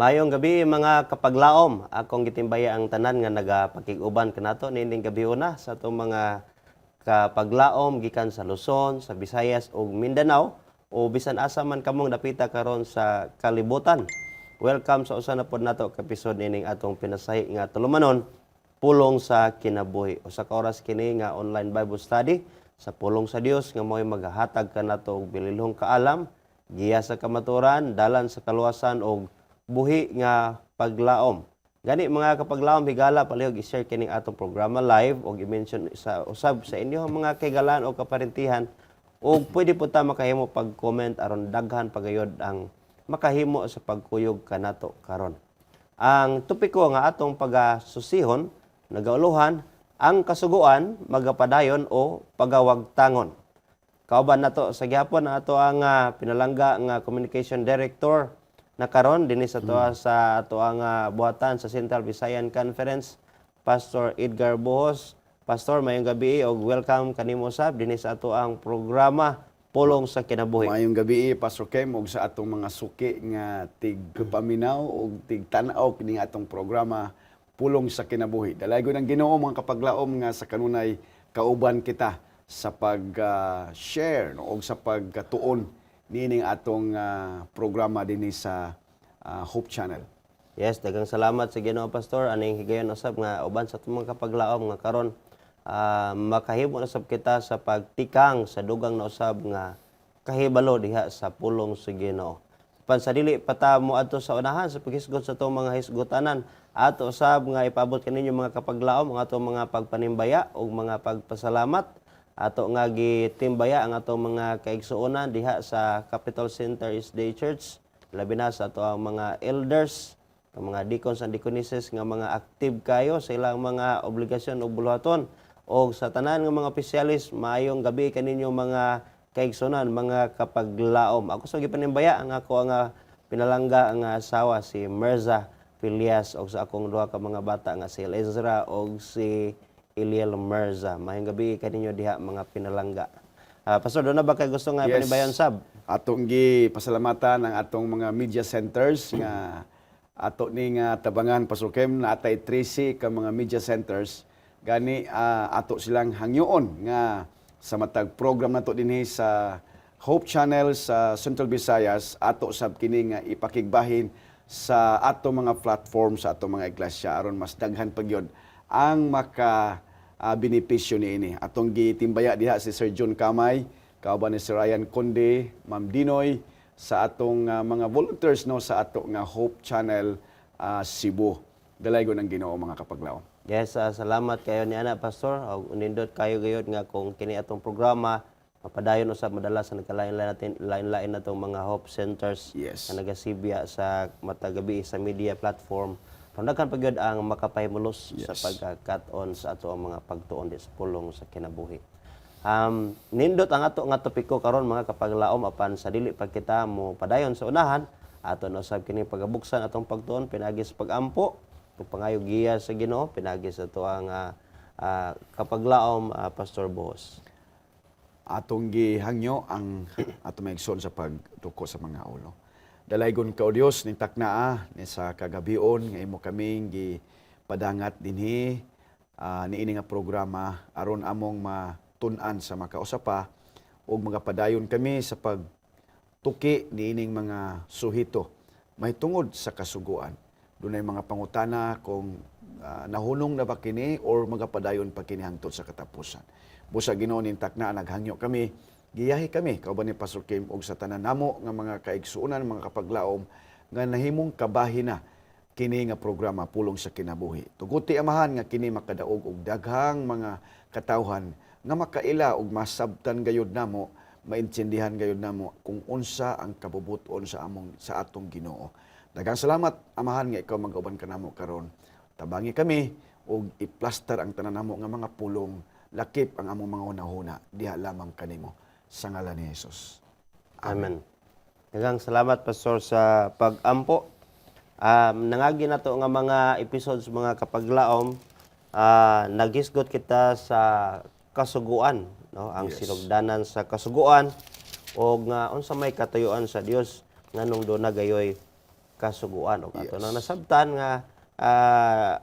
Mayong gabi mga kapaglaom, akong gitimbaya ang tanan nga nagapakig-uban kanato nining gabi una sa atong mga kapaglaom gikan sa Luzon, sa Visayas ug Mindanao o bisan asa man kamong dapita karon sa kalibutan. Welcome sa usa na pod nato ka episode nining atong pinasahi nga tulumanon pulong sa kinabuhi. Usa ka oras kini nga online Bible study sa pulong sa Dios nga mo'y maghatag kanato og bililhong kaalam, giya sa kamaturan, dalan sa kaluwasan og buhi nga paglaom. Gani mga kapaglaom, higala palihog i-share kining atong programa live o i-mention sa usab sa inyo mga kaigalan o kaparintihan o pwede po ta makahimo pag-comment aron daghan pagayod ang makahimo sa pagkuyog kanato karon. Ang topiko nga atong pagasusihon nagauluhan ang kasuguan, magapadayon o pagawagtangon. Kauban nato sa gyapon ato ang pinalangga nga communication director na karon dinhi sa ato ang buhatan sa Central Visayan Conference, Pastor Edgar Bohos. Pastor, mayong gabi og welcome kanimo sab dinhi sa ato ang programa Pulong sa Kinabuhi. Mayong gabi, Pastor Kem, og sa atong mga suki nga tig-paminaw og tig-tan-aw kining atong programa Pulong sa Kinabuhi. Dalaygon ang Ginoo mga kapaglaom nga sa kanunay kauban kita sa pag-share og sa pagtuon nining atong programa dinhi sa Hope Channel. Yes, daghang salamat sa Ginoo Pastor. Aning higayon usab nga uban sa atong mga kapaglaom nga karon makahimo na sab kita sa pagtikang sa dugang na usab nga kahibalo diha sa pulong sa Ginoo. Pansadili pata mo adto sa unahan sa paghisgot sa atong mga hisgotanan ato usab nga ipaabot kaninyo mga kapaglaom ang atong mga pagpanimbaya ug mga pagpasalamat ato nga gitimbaya ang atong mga kaigsuonan diha sa Capital Center Day Church, labi na sa ato ang mga elders, ang mga deacons and deaconesses nga mga active kayo sa ilang mga obligasyon ug buluhaton o sa tanan nga mga opisyalis. Maayong gabi kaninyo mga kaigsuonan, mga kapaglaom. Ako sa gipanimbaya ang ako ang pinalangga ang asawa si Mirza Filias og sa akong duha ka mga bata nga si Ezra og si Eliel Mirza. Mayong gabi kaninyo diha mga pinalangga. Pastor, doon na ba kayo gusto nga panibayon sab? Atong pasalamatan ang atong mga media centers nga ato ni nga tabangan, Pastor Kem, na atay 13 ka mga media centers. Gani ato silang hangyoon nga sa matag program nato dinhi sa Hope Channel sa Central Visayas, ato sab kini nga ipakigbahin sa ato mga platform sa ato mga iglesia aron mas daghan pagyod ang benepisyo niini. Atong gitimbaya diha si Sir John Kamay, kauban ni si Ryan Conde, Ma'am Dinoy, sa atong mga volunteers no sa ato nga Hope Channel Cebu. Dalaygon ang Ginoo mga kapaglaom. Yes, salamat kayo ni ana Pastor. Unindot kayo gayud nga kung kini atong programa mapadayon usab madala sa nagkalain-lain natin lain-lain natong mga Hope Centers na nagasibya sa matagabi sa media platform. Pandakan pagyud ang makapahimulos sa pagka-cut-on sa ato ang mga pagtuon di sa pulong sa kinabuhi. Nindot ang ato nga topiko karon mga kapaglaom apan sa dili pa kita mo padayon sa unahan ato na usab kini pagabuksan atong pagtuon pinagi sa pagampo ug pangayo giya sa Ginoo pinagi sa ato ang kapaglaom Pastor Boss. Atong gihangyo ang ato maigsoon sa pagtuko sa mga ulo. Dalaygon ka o Dios ning taknaa ni sa kagabion nga imo kaming gipadangat dinhi niini nga programa aron among matun-an sa makausapa ug magapadayon kami sa pagtuki niining mga suhito mahitungod sa kasuguan. Dunay mga pangutana kung nahunong na ba kini or magapadayon pa kini hangtod sa katapusan. Busa Ginoo ning taknaa naghangyo kami. Giyahi kami, kauban ni Pastor Kim, og sa tanan namo nga mga kaigsuonan, mga kapaglaom, nga nahimong kabahin na kini nga programa Pulong sa Kinabuhi. Tuguti amahan nga kini makadaog og daghang mga katawhan nga makaila og masabtan gayud namo, maintindihan gayud namo kung unsa ang kabubuton sa atong Ginoo. Daghang salamat amahan nga ikaw mag-uban kanamo karon. Tabangi kami og i-plaster ang tanan namo nga mga pulong, lakip ang among mga hunahuna diha lamang kanimo. Sa ngalan ni Jesus. Amen. Daghang salamat Pastor sa pag-ampo. Nangagi na to nga mga episodes mga kapaglaom. Naghisgot kita sa kasuguan, no? Ang sinugdanan sa kasuguan o nga unsa may katuyuan sa Dios nganong do na gayoy kasuguan ug ato Yes. nang nasabtan nga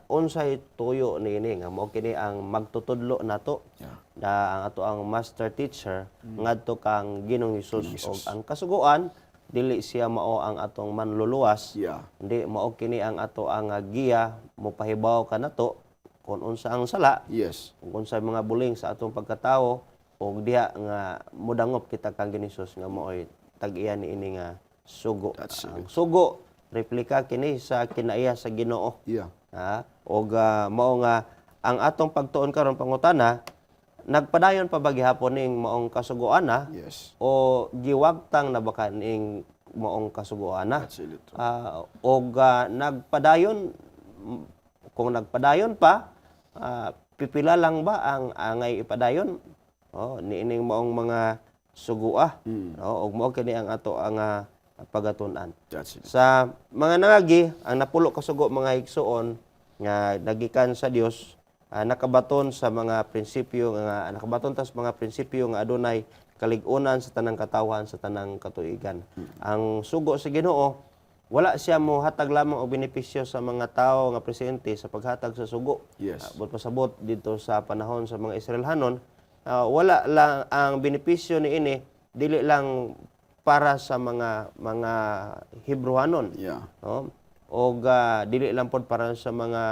unsay tuyo niini nga mao kini ang magtutudlo nato Yeah. na ang ato ang master teacher ngadto kang Ginoong Hesus ug ang kasuguan dili siya mao ang atong manluluwas. Yeah. Hindi mao kini ang ato ang giya mopahibaw kanato kung unsa ang sala Yes. kung unsay mga buling sa atong pagkatawo ug diha nga modangop kita kang Ginoong nga mao'y tag-iya niini nga sugo. That's Ang sugo replika kini sa kinaiya sa Ginoo. Yeah. Og mao nga ang atong pagtuon karon pangutana nagpadayon pa ba gihapon ning maong kasugoana Yes. o giwagtang na ba kaning maong kasugoana? That's it. Og nagpadayon kung nagpadayon pa pipila lang ba ang angay ipadayon? Niining maong mga sugua. Og mao kini ang ato ang pagatun-an. That's it. Sa mga nangagi, ang napulo ka sugo mga higsuon nga nagikan sa Dios, nakabaton sa mga prinsipyo nga nakabaton ta sa mga prinsipyo nga adunay kalig-unan sa tanang katawan sa tanang katuigan. Ang sugo sa Ginoo wala siya mo hatag lamang og benepisyo sa mga tao nga presente sa paghatag sa sugo. Yes. But pasabot dito sa panahon sa mga Israelhanon, wala lang ang benepisyo niini dili lang para sa mga Hebrewanon. Yeah. No? O dili lang pod para sa mga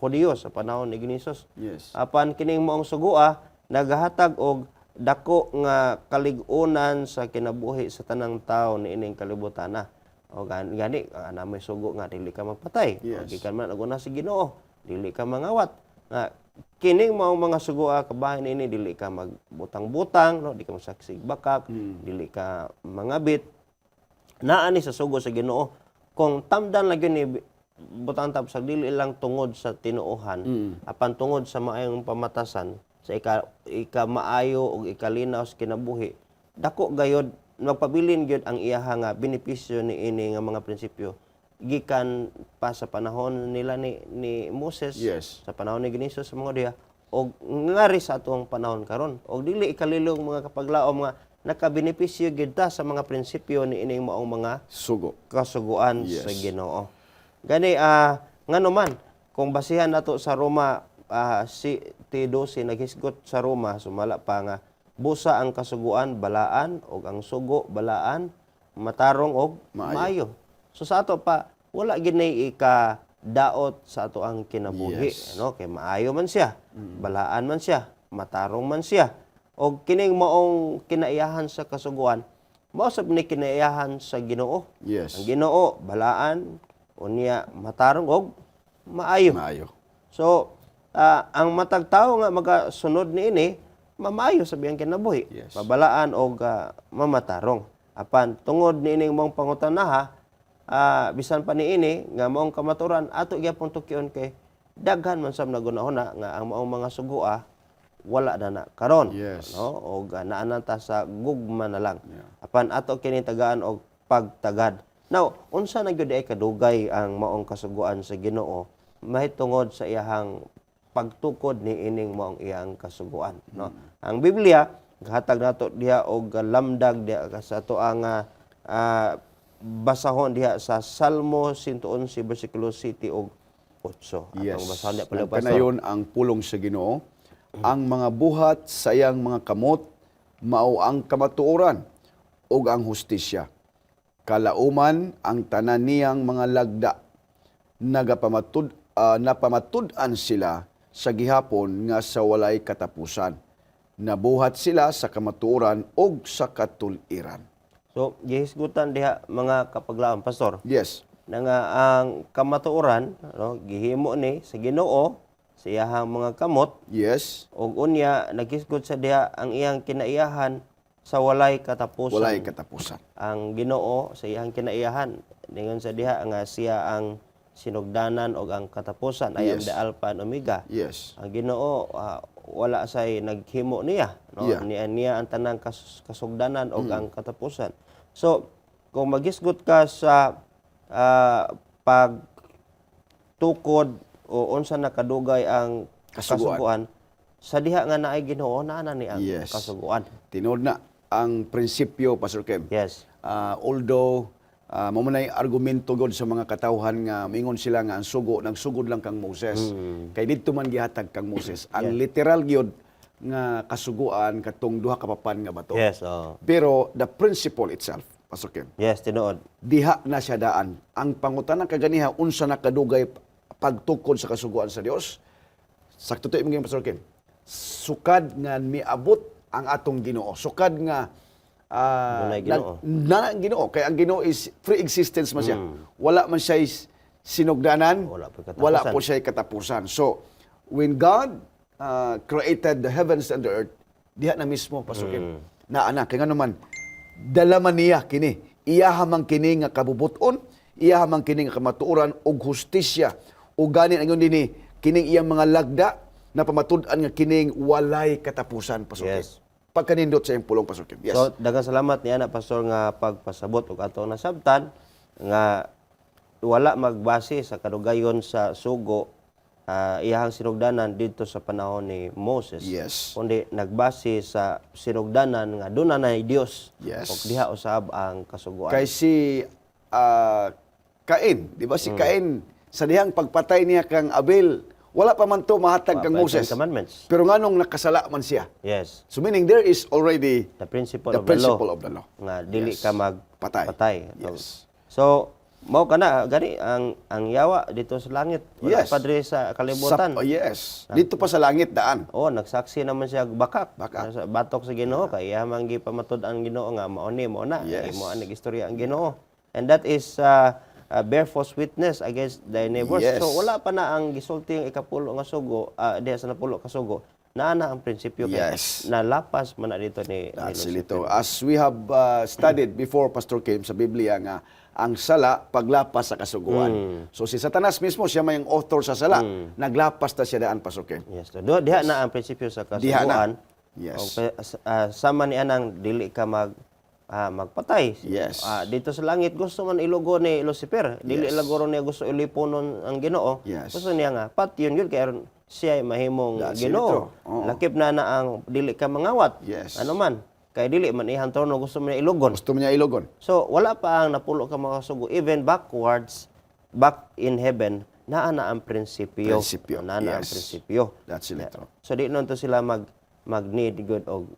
Hudiyo sa panahon ni Ginisos. Yes. Apan kining moong sugua nagahatag og dako nga kalig-unan sa kinabuhi sa tanang tawo niining kalibutan na. O gani na may sugo nga dili ka magpatay. Yes. O gikan man aguna si Ginoo, dili ka mangawat. Nga kining maong mga sugua kabahin ini dili ka magbutang-butang, no, di ka masaksig bakak, dili ka mangabit. Naa ni sa sugo sa Ginoo kung tamdan lang yun ni butang tab sa dili lang tungod sa tinuohan, apan tungod sa maayong pamatasan sa ika maayo ug ikalinaw sa kinabuhi. Dako gayod magpabilin gyud ang iyaha nga benepisyo niini nga mga prinsipyo gikan pa sa panahon nila ni Moses, Yes. sa panahon ni Ginisos sa mga diha og ngari sa atong panahon karon og dili ikalilong mga kapaglaom nga nakabenepisyo gyud ta sa mga prinsipyo niining maong mga Sugo. kasuguan Yes. sa Ginoo. Gani ngano man kung basihan nato sa Roma si T12 naghisgot sa Roma sumala pa nga busa ang kasuguan balaan og ang sugo balaan matarong og Maayo. maayo. So sa ato pa wala ginay ika daot sa ato ang kinabuhi, Yes. no? Kay maayo man siya, balaan man siya, matarong man siya. Og kining maong kinaiyahan sa kasuguan, mao sab ni kinaiyahan sa Ginoo. Yes. Ang Ginoo balaan unya matarong og maayo. Maayo. So ang matag tawo nga magasunod niini mamayo sa biyang kinabuhi. Yes. Mabalaan og mamatarong. Apan tungod niining mong pangutanaha, bisan pa niini nga maong kamaturan ato gyapon tukyon kay daghan man sab nagunahuna nga ang maong mga sugua wala na karon, Yes. no? Og naanan ta sa gugma na lang. Yeah. Apan ato kini tagaan og pagtagad. Now, unsa na gyud ay kadugay ang maong kasuguan sa Ginoo mahitungod sa iyahang pagtukod ni ining maong iyang kasuguan, no? Ang Biblia gahatag nato diha og lamdag diha sa ato ang basahon diha sa Salmo 111 bersikulo 7 ug 8. Yes. Atong basahon diha pala pastor. Nagpanayon ang pulong sa Ginoo. Ang mga buhat sa iyang mga kamot mao ang kamatuoran ug ang hustisya. Kalauman ang tanan niyang mga lagda. Napamatud-an sila sa gihapon nga sa walay katapusan. Nabuhat sila sa kamatuoran ug sa katuliran. So, gihisgutan diha mga kapaglaom pastor. Yes. Na nga ang kamatuoran, no, gihimo ni sa Ginoo sa iyahang mga kamot Yes. ug unya naghisgot sa diha ang iyang kinaiyahan sa walay katapusan. Walay katapusan. Ang Ginoo sa iyang kinaiyahan ningon sa diha nga siya ang sinugdanan ug ang katapusan. I am Yes. the Alpha and Omega. Yes. Ang Ginoo wala say naghimo niya, no? Yeah. Niya ang tanang kasugdanan ug ang katapusan. So kung maghisgot ka sa pagtukod o unsa nakadugay ang kasuguan sa diha nga naay Ginoo naa na ni ang Yes. kasuguan. Tinod na ang prinsipyo, Pastor Kem. Yes. Although Mao man ay argumento gud sa mga katawhan nga mingon sila nga ang sugo nagsugod lang kang Moses. Kay didto man gihatag kang Moses. Ang literal gyud nga kasuguan katong duha ka papan nga bato. Yes, oh. Pero the principle itself, Pastor Kim, Yes, tinuod. diha na siya daan. Ang pangutana kaganiha unsa nakadugay pagtukod sa kasuguan sa Dios? Sakto to imong Pastor Kim. Sukad nga miabot ang atong Ginoo. Sukad nga Dunay Ginoo. na Ginoo kay ang Ginoo is free existence man siya. Wala man siya sinugdanan, Wala po katapusan. wala po siya katapusan. So when God created the heavens and the earth, diha na mismo pasukin. Na anak kay ngano man dala man niya kini. Iya hamang kini nga kabubuton, iya hamang kini nga kamatuoran ug hustisya. Ug gani ang dinhi kining iyang mga lagda na pamatud-an nga kining walay katapusan pasukin. Yes. Pagkanindot sa iyang pulong pasukin. Yes. So, daghang salamat niya na Pastor nga pagpasabot og ato nasabtan nga wala magbase sa kadugayon sa sugo iyahang sinugdanan dito sa panahon ni Moses. Yes. Kundi nagbase sa sinugdanan nga doon na Dios. Yes. O diha usab ang kasuguan. Kay si Cain, di ba si Cain, sa dihang pagpatay niya kang Abel, wala pa man to mahatag kang Ten Moses. Commandments. Pero nganong nakasala man siya. Yes. So meaning there is already The principle the of the law. principle of the law. Nga dili Yes. ka magpatay. Patay. Yes. So, mao kana gani ang yawa dito sa langit. Wala Yes. pa diri sa kalibutan. Yes. Dito pa sa langit daan. Oh, nagsaksi naman siya bakak. Bakak. Sa batok sa Ginoo kay iya man gipamatud ang Ginoo nga mao ni mo na. Yes. Imo ang istorya ang Ginoo. And that is bear false witness against thy neighbors. Yes. So wala pa na ang gisulti ang ikapulo nga sugo, diha sa napulo ka sugo. Naa na ang prinsipyo kay Yes. nalapas man na dito ni That's Lucifer. it. As we have studied before, Pastor Kim, sa Biblia nga, ang sala, paglapas sa kasuguan. So si Satanas mismo, siya may yung author sa sala. Naglapas na siya daan, Pastor Kim. Yes. Diha na ang prinsipyo sa Diha kasuguan. na. Yes. Sama ni anang dili ka magpatay. Yes. Dito sa langit gusto man ilugo ni Lucifer. Dili Yes. lagoro niya gusto iliponon ang Ginoo. Yes. Gusto niya nga patyon yun kay aron siya ay mahimong That's Ginoo. it, oo. Lakip na ang dili ka mangawat. Yes. Ano man. Kay dili man ihang trono gusto man niya ilugon. Gusto mo niya ilogon. So wala pa ang napulo ka makasugo even backwards back in heaven naa na ang prinsipyo. Prinsipyo, Naa na ang yes. prinsipyo. That's it. So di nun to sila mag-need good og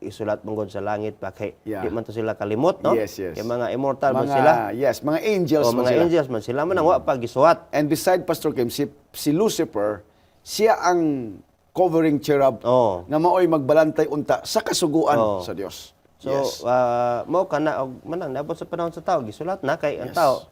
isulat mong God sa langit pa kay Yeah. di man to sila kalimot no. Yes, yes. Kay mga immortal man sila. Yes, mga angels O man mga sila. angels man sila man ang wa pa gisuwat. And beside Pastor Kim, si Lucifer, siya ang covering cherub Oh. nga maoy magbalantay unta sa kasuguan Oh. sa Dios. So Yes. mao kana og manang naabot sa panahon sa tao gisulat na kay ang Yes. tao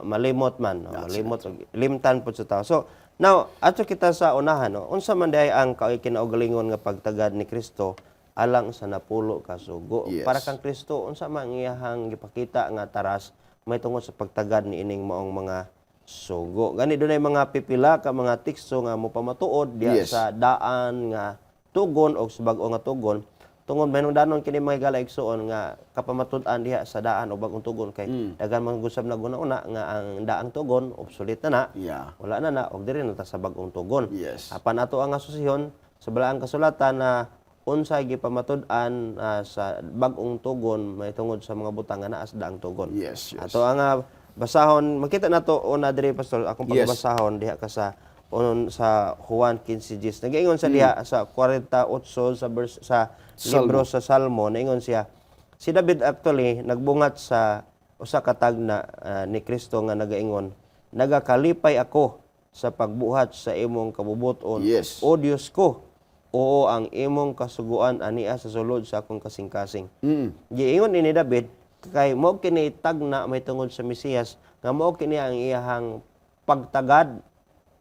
malimot man, no? That's Malimot og limtan pud sa tao. So now ato kita sa unahan no, unsa man day ang kinaugalingon nga pagtagad ni Kristo alang sa napulo ka sugo. Yes. Para kang Kristo unsa man ang iyahang gipakita nga taras may tungod sa pagtagad ni ining maong mga sugo. Gani dunay mga pipila ka mga teksto nga mo pamatuod diha Yes. sa daan nga tugon o sa bag-o nga tugon tungod danon kini mga galaigsoon nga kapamatud-an diha sa daan o bagong tugon kay daghan man gusab na guna-una nga ang daang tugon obsolete na Yeah. wala na og diri na ta sa bagong tugon. Yes. Apan ato ang asosasyon sa balaang kasulatan na unsay gipamatud-an sa bagong tugon may tungod sa mga butang nga naa sa daang tugon. Yes, yes. Ato ang basahon makita nato una diri pastor akong Yes. pagbasahon diha ka sa sa Juan 15:10. Nagaingon sa diha sa 48 sa verse sa libro sa Salmo naingon siya si David actually nagbungat sa usa ka tagna ni Kristo nga nagaingon nagakalipay ako sa pagbuhat sa imong kabubuton Yes. o Dios ko oo ang imong kasuguan ania sa sulod sa akong kasing-kasing. Giingon ni David kay mao kini tagna may tungod sa Mesiyas nga mao kini ang iyahang pagtagad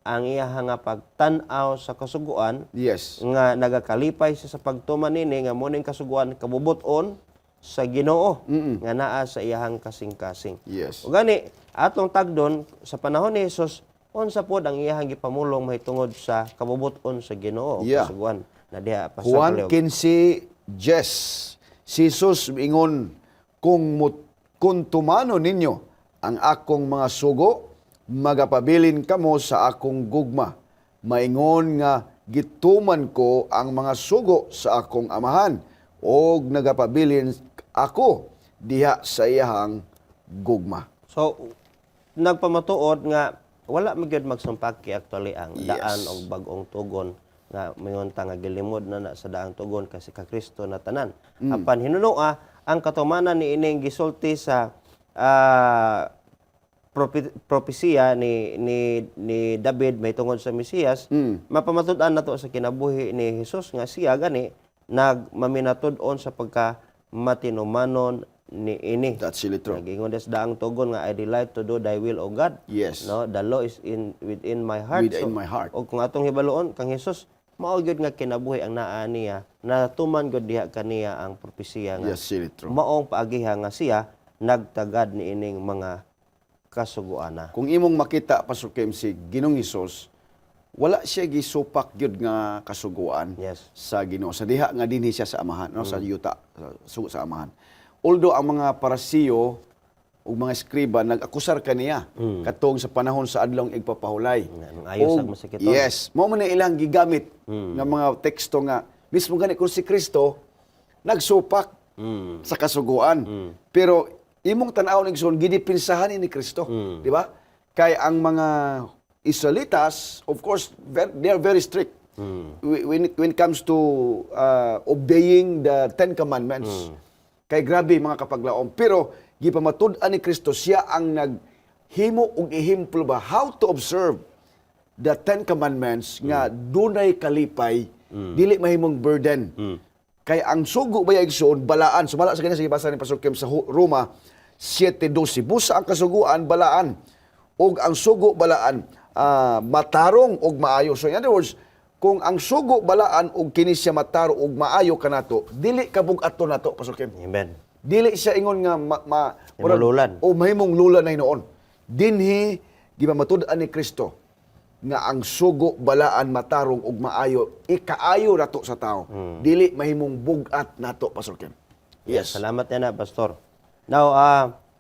ang iyahang nga pagtan-aw sa kasuguan Yes. nga nagakalipay siya sa pagtuman nini nga mo ning kasuguan kabubuton sa Ginoo nga naa sa iyahang kasing-kasing. Yes. O gani atong tagdon sa panahon ni Jesus unsa pod ang iyahang gipamulong mahitungod sa kabubuton sa Ginoo o Yeah. kasuguan na diha pa sa Juan palihog. 15:10. Si Jesus ingon kung tumano ninyo ang akong mga sugo magapabilin kamo sa akong gugma. Maingon nga gituman ko ang mga sugo sa akong amahan og nagapabilin ako diha sa iyahang gugma. So nagpamatuod nga wala magyud magsumpaki actually ang Yes. daan og bag-ong tugon nga mingon ta nga gilimod na sa daang tugon kasi ka Kristo na tanan. Apan hinunoa ang katumanan ni ining gisulti sa propesiya ni David may tungod sa Mesiyas, mapamatud-an nato sa kinabuhi ni Hesus nga siya gani nagmaminatud-on sa pagka matinumanon ni ini. That's really true. Nagingon des daang tugon nga I delight to do thy will o God. Yes. No, the law is within my heart. Within my heart. Og kung atong hibaloon kang Hesus mao gyud nga kinabuhi ang naa niya natuman gyud diha kaniya ang propesiya nga Yes, really true. maong paagiha nga siya nagtagad ni ining mga kasuguana. Kung imong makita, Pastor Kim, si Ginong Hesus, wala siya gisupak gyud nga kasuguan Yes. sa Ginoo. Sa diha nga dinhi siya sa amahan, no? Sa yuta, sa amahan. Although ang mga parasiyo ug mga eskriba nag-akusar kaniya katong sa panahon sa adlong igpapahulay. Ang ayos ang masikiton. Yes, mao man na ilang gigamit nga mga teksto nga mismo gani kung si Kristo nagsupak sa kasuguan. Pero imong tan-aw ning son gidipinsahan ni Kristo, di ba? Kay ang mga Israelitas, of course, they are very strict. When it comes to obeying the Ten Commandments. Kay grabe mga kapaglaom. Pero gipamatud-an ni Kristo, siya ang naghimo og ehemplo ba how to observe the Ten Commandments nga dunay kalipay, dili mahimong burden. Kay ang sugo ba igsoon balaan, sumala sa kanya sa ibasa ni Pastor Kim sa Roma 7:12, busa ang kasuguan balaan og ang sugo balaan matarong og maayo. So in other words, kung ang sugo balaan og kini siya mataro og maayo kanato, dili kabug-ato nato, Pastor Kim. Amen. Dili siya ingon nga Mahimong o mahimong lulan na noon. Dinhi gipamatud-an ni Kristo nga ang sugo balaan matarong og maayo ikaayo nato sa tao. Dili mahimong bugat nato, Pastor Kim. Yes. Salamat yan na, Pastor. Now,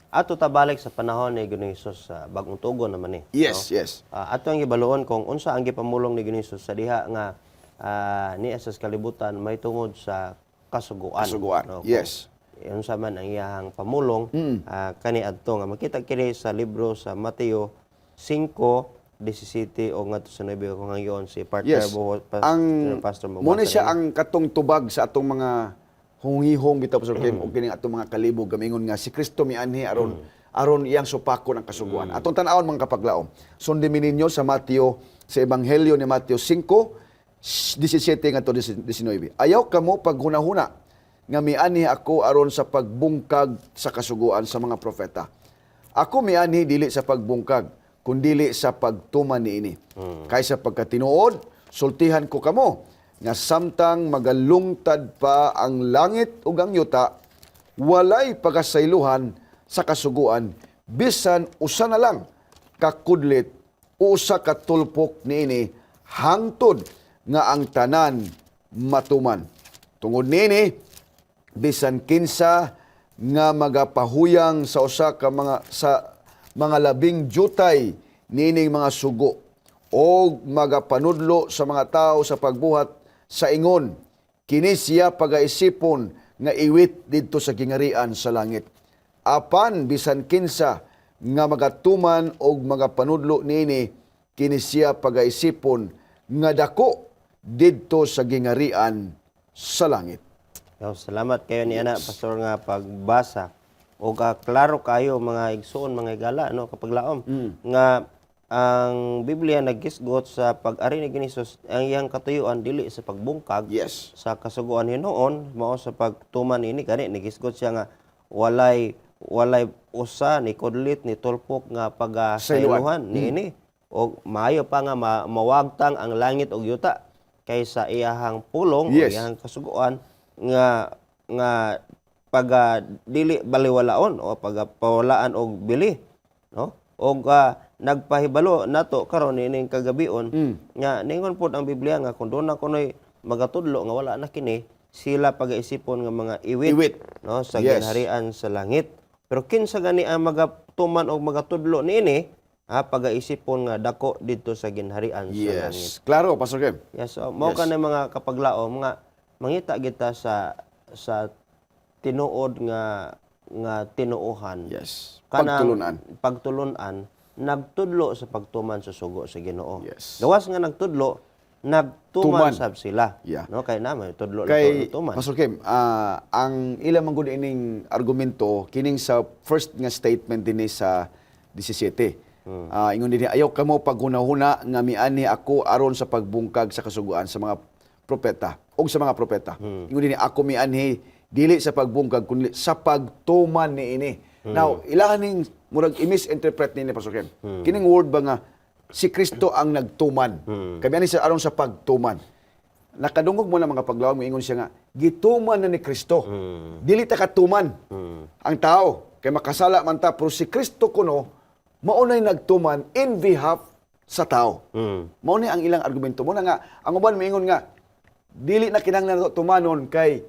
ato ta balik sa panahon ni Ginoong Hesus sa bagong tugon naman ni. Yes, yes. Ato ang gibaluon kung unsa ang gipamulong ni Ginoong Hesus sa diha nga niya sa kalibutan may tungod sa kasuguan. Kasuguan, No? yes. Unsa man ang iyahang pamulong kani adto nga makita kini sa libro sa Mateo 5:17 o ngadto sa 9 kung hangyon si partner Yes. Pastor Muna siya ang katong tubag sa atong mga hungihong bitaw, Pastor Kim, o kining atong mga kalibog gamingon nga si Kristo mianhi aron iyang supako ng kasuguan. Atong tan-awon mga kapaglaom. Sundin ninyo sa Mateo, sa Ebanghelyo ni Mateo 5:17 ngadto 19. Ayaw kamo paghunahuna nga mianhi ako aron sa pagbungkag sa kasuguan sa mga propeta. Ako mianhi dili sa pagbungkag, kundili sa pagtuman niini. Kaysa pagkatinuod, sultihan ko kamo nga samtang magalungtad pa ang langit ug ang yuta, walay pagasayluhan sa kasuguan, bisan usa na lang kakudlit o usa ka tulpok niini hangtod nga ang tanan matuman. Tungod niini, bisan kinsa nga magapahuyang sa usa ka mga labing jutay nining mga sugo o magapanudlo sa mga tao sa pagbuhat sa ingon, kini siya pagaisipon nga iwit didto sa gingarian sa langit. Apan bisan kinsa nga magatuman og magapanudlo niini, kini siya pagaisipon nga dako didto sa gingarian sa langit. Salamat kayo ni ana Pastor nga pagbasa o klaro kayo mga igsoon mga igala no kapaglaom nga ang Biblia naggisgot sa pag-ari ni Hesus ang iyang katuyuan dili sa pagbungkag Yes. sa kasuguan hinuon mao sa pagtuman ini kani nagisgot siya nga walay usa ni kudlit ni tulpok nga pagasayluhan niini o maayo pa nga mawagtang ang langit ug yuta kaysa iyahang pulong o Yes. iyahang kasuguan nga pag dili baliwalaon o pagapawalaan og bili no og nagpahibalo nato karon ining kagabion nga ningon pud ang Biblia nga kun doon na kunoy magatudlo nga wala na kini sila pagaisipon nga mga iwit. No sa Yes. ginharian sa langit pero kinsa gani ang magatuman og magatudlo niini pagaisipon nga dako didto sa ginharian sa langit. Yes. Klaro, Pastor Kim. Yes, so, mao ka na mga kapaglaom nga mangita kita sa tinuod nga nga tinuohan. Yes. Kanang Pagtulunan. pagtulunan nagtudlo sa pagtuman sa sugo sa Ginoo. Yes. Gawas nga nagtudlo, Tuman. nagtuman sab sila. Yeah. No kay naman tudlo Kay na tuman. Pastor Kim, ang ilang man gud ining argumento kining sa first nga statement dinhi sa 17. Ingon dinhi ayaw kamo paghunahuna nga miani ako aron sa pagbungkag sa kasuguan sa mga propeta o sa mga propeta. Ingon dinhi ako mianhi dili sa pagbungkag kundi sa pagtuman niini. Now, ilahaning murag i-misinterpret ni Pastor Kim. Kining word ba nga si Kristo ang nagtuman. Kami ani sa aron sa pagtuman. Nakadungog mo na mga paglaom ingon siya nga gituman na ni Kristo. Dili ta katuman. Ang tao kay makasala man ta pero si Kristo kuno maunay nagtuman in behalf sa tao. Mao ni ang ilang argumento mo na nga ang uban miingon nga dili na kinahanglan nato tumanon kay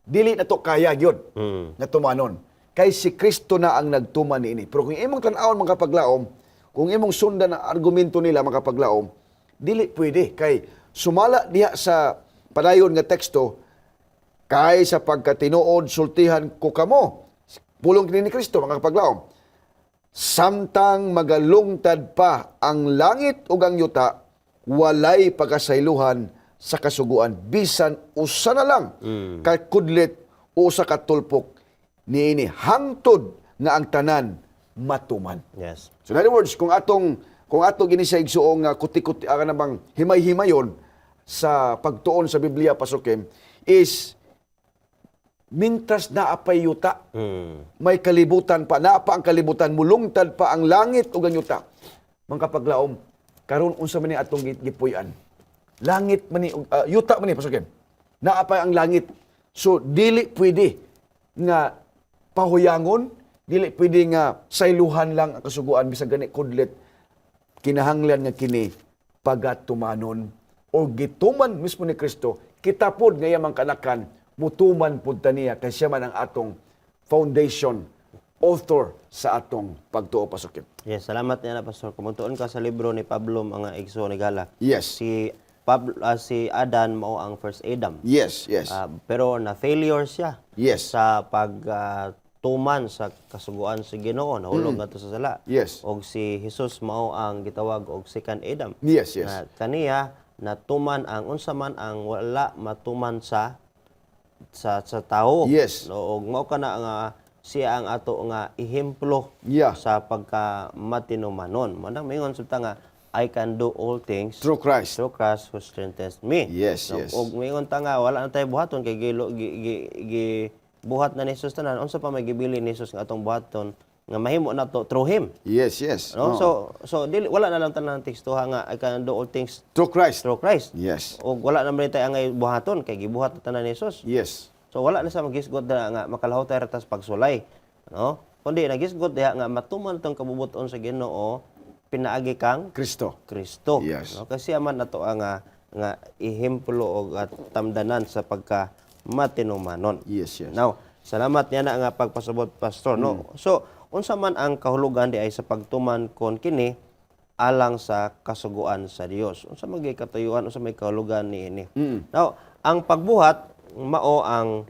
dili na to kaya gyud nga tumanon. Kay si Kristo na ang nagtuman niini. Pero kung imong tan-awon mga paglaom, kung imong sundan ang argumento nila mga paglaom, dili pwede. Kay sumala diha sa padayon nga teksto, kay sa pagkatinuod sultihan ko kamo. Pulong kini ni Kristo mga paglaom. Samtang magalungtad pa ang langit ug ang yuta, walay pagkasaylohan sa kasuguan. Bisan usa na lang kay kudlit o sa katulpok niini hangtod nga ang tanan matuman. Yes. So in other words, kung atong gini sa igsuong kuti-kuti na bang himay-himayon sa pagtuon sa Biblia Pasukim is mintras naapay yuta. May kalibutan pa, naapa ang kalibutan, mulungtad pa ang langit ug ang yuta. Mga kapaglaom, karon unsa man ni atong gipuy-an. Langit man ni yuta man ni Pasukim. Naapay ang langit. So dili pwede nga pahuyangon, dili pwede nga sayluhan lang ang kasuguan bisag gani kudlit kinahanglan nga kini pagatumanon o gituman mismo ni Kristo kita pod nga yamang kanakan mutuman pud taniya kay siya man ang atong foundation author sa atong pagtuo Pasukim. Yes, salamat niya na Pastor. Kumutuon ka sa libro ni Pablo mga igso ni Gala. Yes. Si Adan mao ang first Adam. Yes, yes. Pero na failure siya Yes. sa pagtuman sa kasuguan sa Ginoo, nahulog nga to sa sala. Yes. Og si Jesus mao ang gitawag og second Adam. Yes, yes. Na kaniya natuman ang unsa man ang wala matuman sa tao. Yes. No, og mao kana nga siya ang ato nga ehemplo Yeah. sa pagkamatinumanon. Manang mingon subta nga I can do all things Through Christ. through Christ who strengthens me. Yes, No, yes. og mingon ta nga wala na tayo buhaton kay buhat na ni Jesus tanan. Unsa pa may gibili ni Jesus nga atong buhaton nga mahimo na to through him. Yes, yes. No? Oh. So dili wala na lang tanan tekstuha nga I can do all things Through Christ. through Christ. Yes. Og wala na man tayo angay buhaton kay gibuhat na tanan ni Jesus. Yes. So wala na sa magisgot na nga makalahaw tayo ratas pagsulay. No? Kundi nagisgot diha nga matuman tong kabubuton sa Ginoo pinaagi kang Kristo. Kristo. Yes. No? Kasi aman nato nga ehemplo o tamdanan sa pagka matinumanon. Yes, yes. Now, salamat niya na nga pagpasabot Pastor. No? So, unsa man ang kahulugan di ay sa pagtuman kon kini alang sa kasuguan sa Dios. Unsa magay katuyuan, unsa may kahulugan niini. Now, ang pagbuhat mao ang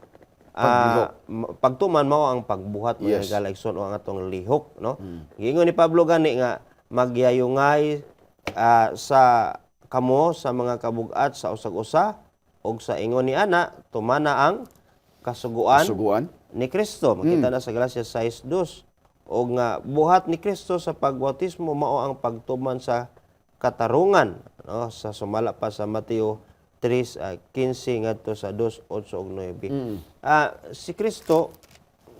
pagtuman mao ang pagbuhat mo Yes. galagson o ang atong lihok, no? Giingon ni Pablo gani nga magyayungay sa kamo sa mga kabugat sa usag-usa og sa ingon ni ana tumana ang kasuguan Suguan. ni Kristo. Makita na sa Galacia 6:2. O nga buhat ni Kristo sa pagbautismo mao ang pagtuman sa katarungan, no? Sa sumala pa sa Mateo 3:15 ngadto sa 2:8 ug 9. Si Kristo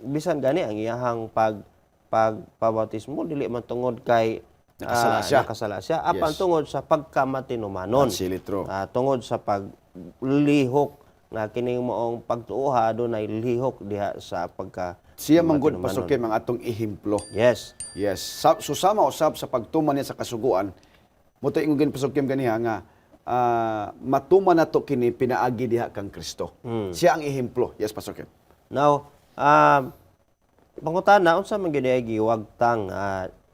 bisan gani ang iyahang pagpabautismo dili man tungod kay nakasala siya. Apan Yes. tungod sa pagkamatinumanon. Silitro. Tungod sa paglihok na kining moong pagtuoha adunay lihok diha sa pagka Siya manggod matinumanon. Pasukim ang atong ehemplo. Yes. Yes. Susama usab sa pagtuman niya sa kasuguan. Muto ingugin Pasukim ganiha nga matuman nato kini pinaagi diha kang Kristo. Siya ang ehemplo. Yes, Pasukim. Now, pangutana unsa man gyud ay giwagtang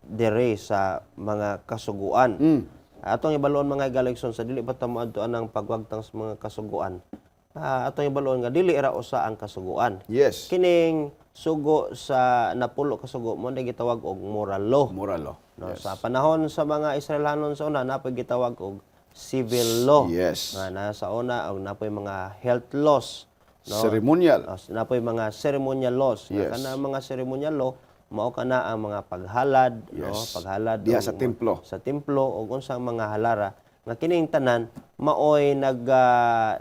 dire sa mga kasuguan. Atong ibalon mga galekson sa dili pa ta moadtuan ang pagwagtang sa mga kasuguan. atong ibalon nga dili ra usa ang kasuguan. Yes. Kining sugo sa napulo ka sugo mo na gitawag og moral law. Moral law. No, sa panahon sa mga Israelanon sa una napoy gitawag og civil law. Yes. Nga nasa una og napoy mga health laws, no? Ceremonial. Napoy mga ceremonial laws. Yes. Nga kana mga ceremonial law mao kana ang mga paghalad, no? Yes. Paghalad Diha og sa templo. Sa templo og unsang mga halara nga kining tanan maoy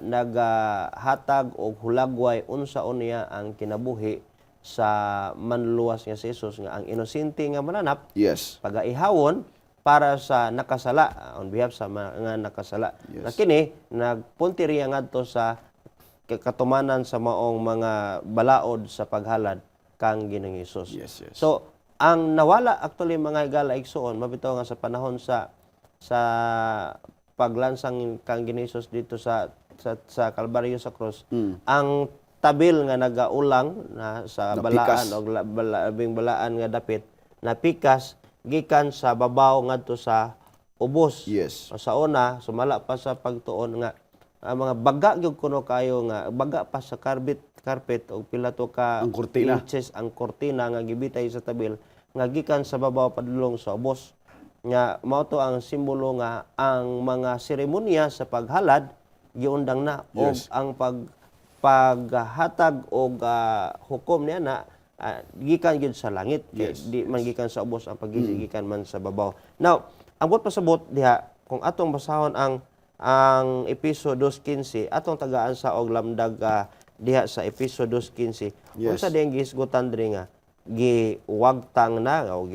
naghatag og hulagway unsa unya ang kinabuhi sa manluwas nga si Jesus nga ang inosente nga mananap Yes. pagaihawon para sa nakasala on behalf sa mga nakasala. Yes. Na kini nagpuntiriya ngadto sa katumanan sa maong mga balaod sa paghalad kang Ginoong Hesus. Yes, yes. So ang nawala actually mga higala igsoon mabitaw nga sa panahon sa paglansang kang Ginoong Hesus dito sa Kalbaryo sa krus, ang tabil nga nagaulang na sa Napikas. balaan o labing balaan nga dapit napikas gikan sa babaw ngadto sa ubos. Yes. O sa una sumala pa sa pagtuon nga ang mga baga gyud kuno kayo nga baga pa sa carpet o pila to ka Ang kurtina. inches ang kortina nga gibitay sa tabil nga gikan sa babaw padulong sa ubos nga mao to ang simbolo nga ang mga seremonya sa paghalad giundang na og Yes. ang paghatag og hukom niya na gikan gyud sa langit. Yes. Di man gikan sa ubos ang gikan man sa babaw. Now, ang buot pasabot diha kung atong basahon ang Episodio 2:15 atong tagaan sa og lamdag diha sa Episodio 2:15. Yes. Unsa diyang gisgutan diri nga giwagtang na o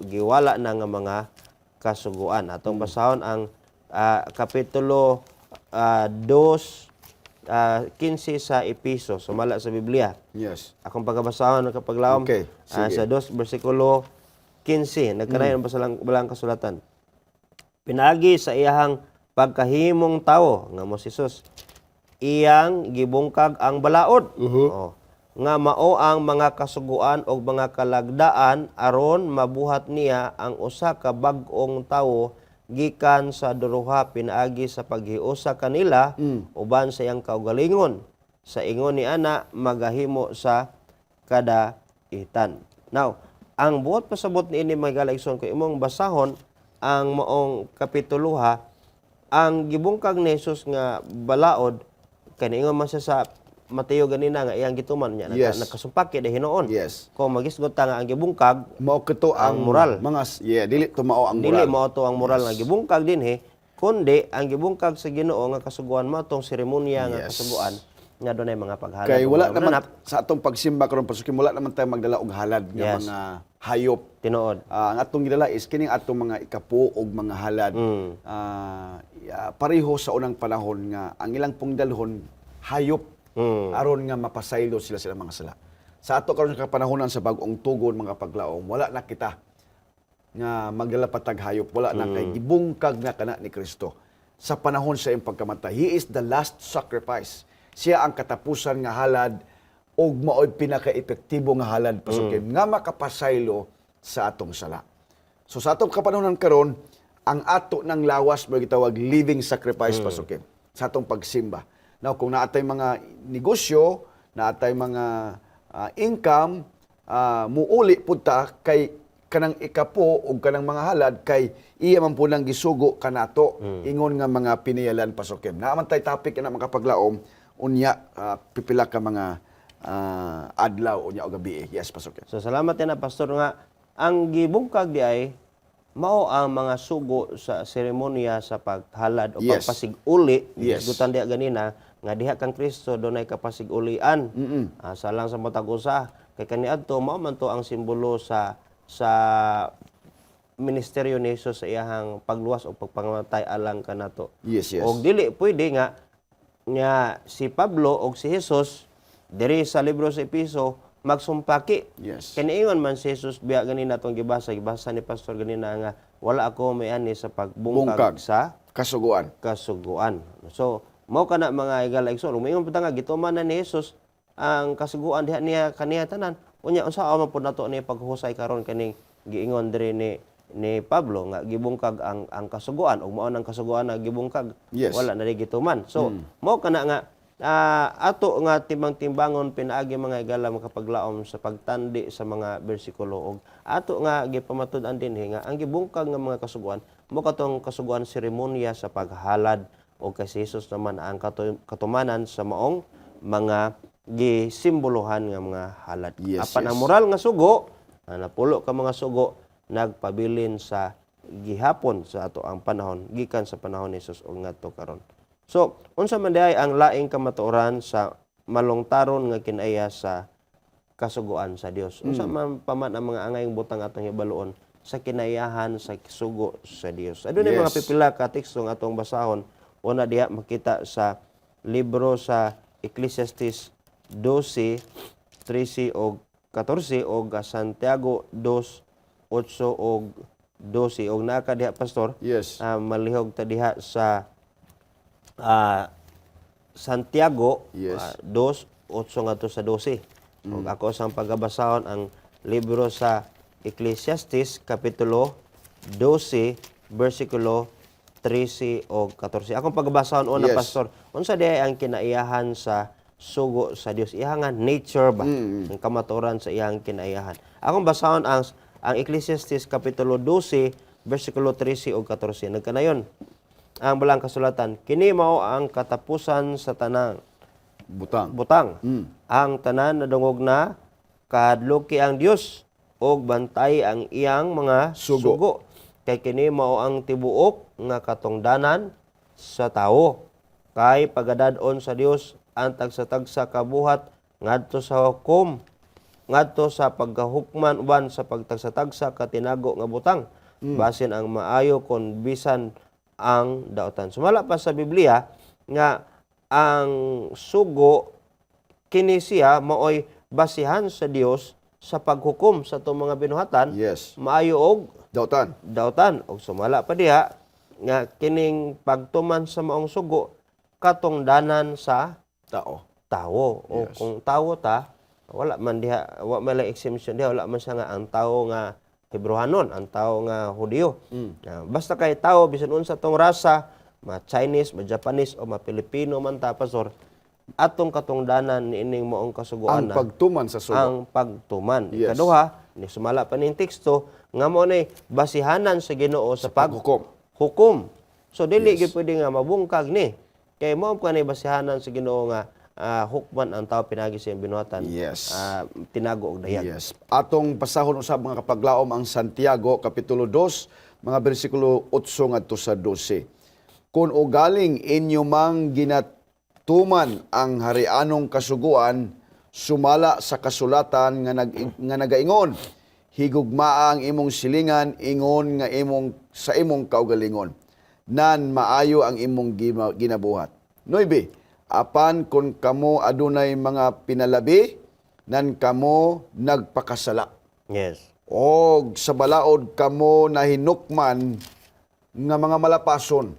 giwala na nga mga kasuguan. Atong basahon ang kapitulo 2:15 sa Episo, sumala sa Biblia. Yes. Akong pagkabasahon ng kapaglawom Okay, sige. sa 2 versikulo 15 nagkanayon pa sa balang kasulatan. Pinagi sa iyahang pagkahimong tawo nga mo si Jesus iyang gibungkag ang balaod. Oh, nga mao ang mga kasuguan o mga kalagdaan aron mabuhat niya ang usa ka bag-ong tawo gikan sa duruha pinaagi sa paghiusa kanila uban sa iyang kaugalingon sa ingon ni ana magahimo sa kadaitan. Now, ang buot pasabot ni ini mga galagson ko imong basahon ang maong kapituluha ang gibungkag ni Jesus nga balaod kaniingon man siya sa Mateo ganina nga iyang gituman niya Yes. nagkasumpaki da hinoon. Yes. Kung magisgot ta nga ang gibungkag Mao kato ang moral. mga dili to mao ang dili moral. mao to ang moral nga gibungkag dinhi kundi ang gibungkag sa Ginoo nga kasuguan mao tong seremonya nga Yes. kasuguan nga dunay mga paghalad. Kay o wala mga naman mananap. sa atong pagsimba karon pasukin wala naman tayo magdala og halad nga Yes. mga hayop. Tinuod. Ang atong gidala is kining atong mga ikapo og mga halad. Pareho sa unang panahon nga ang ilang pong dalhon hayop aron nga mapasaylo sila mga sala. Sa ato karon sa kapanahonan sa bag-ong tugon mga paglaom, wala na kita nga magdala patag hayop, wala na kay gibungkag na kana ni Kristo. Sa panahon sa iyang pagkamatay, He is the last sacrifice. Siya ang katapusan nga halad ug mao'y pinaka-epektibo nga halad pasukin nga makapasaylo sa atong sala. So sa atong kapanahonan karon, ang ato ng lawas mo gitawag living sacrifice pasukin sa atong pagsimba. Now, kung naatay mga negosyo, naatay mga income, muuli punta kay kanang ikapo o kanang mga halad kay iya man po nang gisugo kanato ingon nga mga piniyalan pasukim. Naaman tay topic na makapaglaom unya pipila ka mga adlaw unya o gabi. Yes, pasukim. So salamat na pastor nga ang gibungkag di ay mao ang mga sugo sa seremonya sa paghalad o Yes. pagpasig-uli. Yes. Gisgutan diha ganina nga diha kang Kristo dunay kapasig-ulian. Salang sa matag usa kay kaniadto mao man to ang simbolo sa ministeryo ni Jesus sa iyahang pagluwas o pagpangamatay alang kanato. Yes, yes. Og dili pwede nga si Pablo o si Jesus diri sa libro sa Episo magsumpaki. Yes. Kaniingon man si Jesus biya ganina tong gibasa ni pastor ganina nga wala ako may ani sa pagbungkag Bungkag. sa Kasuguan. kasuguan. So mao kana mga igala igsoon umingon pud nga gituman na ni Jesus ang kasuguan diha niya kaniya tanan unya unsa man pud nato ni paghusay karon kaning giingon diri ni Pablo nga gibungkag ang kasuguan ug mao nang kasuguan na gibungkag Yes. wala na rin gituman. So mao kana nga ato nga timbang-timbangon pinaagi mga higala makapaglaom sa pagtandi sa mga bersikulo ug ato nga gipamatud-an dinhi nga ang gibungkag nga mga kasuguan mo katong kasuguan seremonya sa paghalad o kay si Jesus naman ang katumanan sa maong mga gisimbolohan nga mga halad. Yes, Apan ang yes. moral nga sugo, napulo ka mga sugo nagpabilin sa gihapon sa ato ang panahon gikan sa panahon ni Jesus ug ngadto karon. So, unsa man diay ang laing kamatuoran sa malungtaron nga kinaya sa kasuguan sa Dios. Unsa man paman ang mga angayong butang atong hibaluon sa kinayahan sa sugo sa Dios. Adunay mga Yes. pipila ka teksto nga atong basahon. Una diha makita sa libro sa Ecclesiastes 12:13 o 14 o Santiago 2:8 o 12 og naa ka diha pastor. Yes. Malihog ta diha sa Santiago Yes. 2:8 ngadto sa 12. Ug ako sang pagabasahon ang libro sa Ecclesiastes kapitulo 12 bersikulo 13 o 14. Akong pagbasahon una Yes. pastor, unsa diay ang kinaiyahan sa sugo sa Dios? Iyang nga nature ba? Ang kamatuoran sa iyang kinaiyahan. Akong basahon ang Ecclesiastes kapitulo 12 bersikulo 13 o 14. Nagkanayon ang balang kasulatan, kini mao ang katapusan sa tanang Butang. ang tanan nadungog na kahadluki ang Dios og bantay ang iyang mga Sugo. sugo. Kay kini mao ang tibuok nga katungdanan sa tawo. Kay pagadad-on sa Dios ang tagsa-tagsa kabuhat ngadto sa hukom, ngadto sa pagkahukman uban sa pagtagsa-tagsa katinago nga butang. Basin ang maayo kon bisan ang daotan. Sumala pa sa Biblia nga ang sugo kini siya maoy basihan sa Dios sa paghukom sa itong mga binuhatan, Yes. maayo og Dautan. dautan. Og sumala pa diha nga kining pagtuman sa maong sugo katungdanan sa Tao. tawo. O Yes. kung tawo ta, wala man diha, wala man lang exemption diha, wala man siya nga ang tawo nga Hebrewanon, ang tawo nga Hudiyo. Basta kay tawo bisan unsa tong rasa, ma Chinese, ma Japanese o ma Pilipino man ta pastor, atong katungdanan niining moong kasuguan Ang na pagtuman sa sugo. ang pagtuman. Yes. Ikaduha, ni sumala pa ning teksto nga mo ni basihanan sa Ginoo sa paghukom. hukom. So dili Yes. gyud pwede nga mabungkag ni. Kay mo ka ni basihanan sa Ginoo nga hukman ang tao pinagi sa iyang binuhatan. Yes. Tinago og dayag. Yes. Atong pasahon usab mga kapaglaom ang Santiago kapitulo 2 mga bersikulo 8 ngadto sa 12. Kung ugaling inyo mang ginatuman ang harianong kasuguan, sumala sa kasulatan nga nagaingon, higugmaa ang imong silingan ingon nga sa imong kaugalingon, nan maayo ang imong ginabuhat. 9. Apan kung kamo adunay mga pinalabi, nan kamo nagpakasala. Yes. Og sa balaod kamo nahinukman nga mga malapason,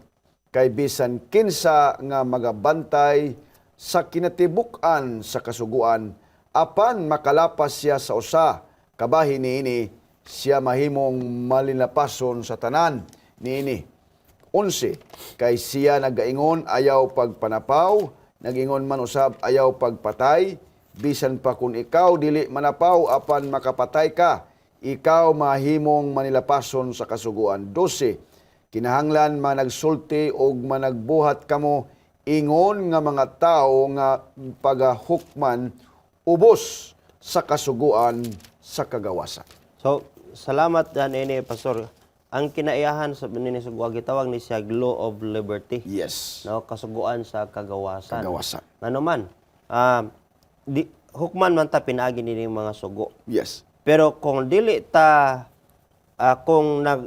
kay bisan kinsa nga magabantay sa kinatibuk-an sa kasuguan, apan makalapas siya sa usa, kabahin niini, siya mahimong malinapason sa tanan niini. 11. Kay siya nagaingon ayaw pagpanapaw, nagingon man usab ayaw pagpatay, bisan pa kung ikaw dili manapaw apan makapatay ka, ikaw mahimong manilapason sa kasuguan. 12. Kinahanglan managsulti og managbuhat kamo ingon nga mga tao nga pagahukman ubos sa kasuguan sa kagawasan. So, salamat dan ini pastor. Ang kinaiyahan sa nini sugo gitawag ni siya law of liberty. Yes. No, kasuguan sa kagawasan. Kagawasan. Ano man, hukman man ta pinaagi nini mga sugo. Yes. Pero kung dili ta kung na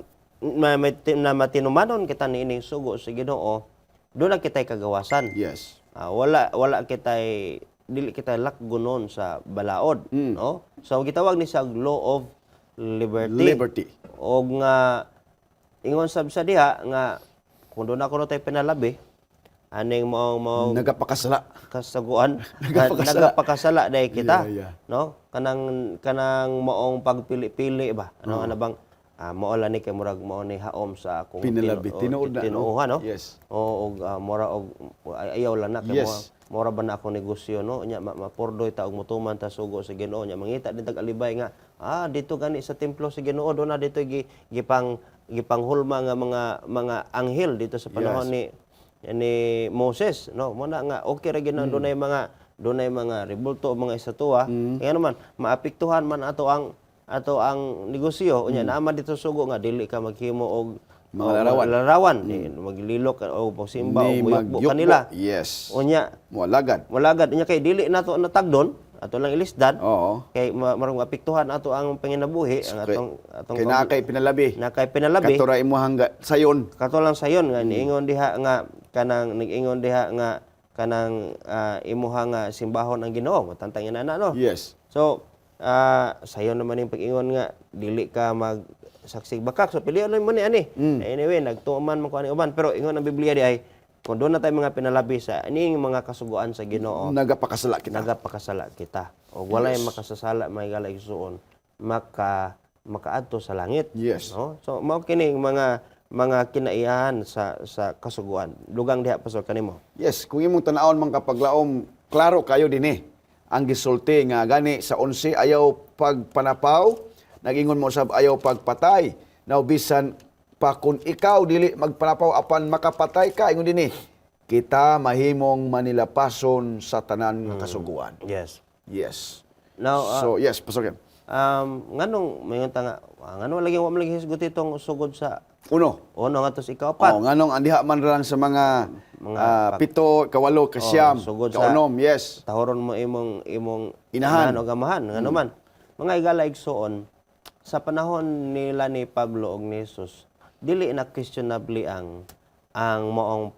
matinumanon kita niining sugo sa Ginoo, doon na kitay kagawasan. Yes. Wala kitay dili kita lakgunon sa balaod, no? So gitawag ni sa law of liberty. Liberty. O nga ingon sab sa diha nga kung doon ako tay pinalabi aning mo Nagapakasala. kasaguan Nagapakasala. nagapakasala day kita, Yeah, yeah. no? Kanang maong pagpili-pili ba, ano bang mao lang ni kay murag mao ni haom sa akong Pinalabi. Tinuod na, no? tinuuhan, no? Yes. O mura og ayaw lang na kay Yes. mura ba na ako negosyo, no? Nya mapurdoy ta og mutuman ta sugo sa Ginoo, nya mangita din tag alibay nga dito gani sa templo sa Ginoo do na dito gipanghulma nga mga anghel dito sa panahon ni Moses, no? Mo na nga okay ra gyud dunay mga rebulto o mga estatwa. Kaya naman maapektuhan man ato ang negosyo unya naman dito sugo nga dili ka maghimo og Mga larawan ni maglilok o pagsimba o Ni buyakbo magyukbo. kanila. Yes. Unya Mualagad. walagad unya kay dili nato natagdon ato lang ilisdan Oo. kay marong apektuhan ato ang panginabuhi ang atong Kay naa kay pinalabi. na kay pinalabi Katura imo hangga sayon. kato lang sayon nga niingon diha nga nag-ingon diha nga kanang imuha nga simbahon ang Ginoo matantang ina no. Yes. So sayon naman yung pag-ingon nga dili ka mag saksig bakak so pilion mo ni ani. Anyway nagtuman man ko ani uban pero ingon ang Biblia di ay kung doon na tayo mga pinalabi sa ining mga kasuguan sa Ginoo Nagapakasala kita. nagapakasala kita o walay makasasala may galay suon makaadto sa langit. Yes. No? So mao kini mga kinaiyahan sa kasuguan. Lugang diha pastor kanimo. Yes, kung imong tan-awon man kapaglaom, klaro kayo dinhi. Ang gisulti nga gani sa 11 ayaw pagpanapaw, nagingon mo sab ayaw pagpatay. Now bisan pa kung ikaw dili magpanapaw apan makapatay ka ingon dinhi. Kita mahimong manilapason sa tanan nga kasuguan. Yes. Yes. Now So, yes, Pastor Ken. nganong mayon ta nga nganong lagi wa man lagi hisgot itong sugod sa Uno. uno nga to sa ikapat. Nganong andiha man ran sa mga, pito, kawalo, kasyam, sugod sa- kaunom, yes. Tahoron mo imong Inahan. o gamahan ngano man. Mga igala igsuon sa panahon nila ni Pablo ug ni Jesus dili na questionably ang moong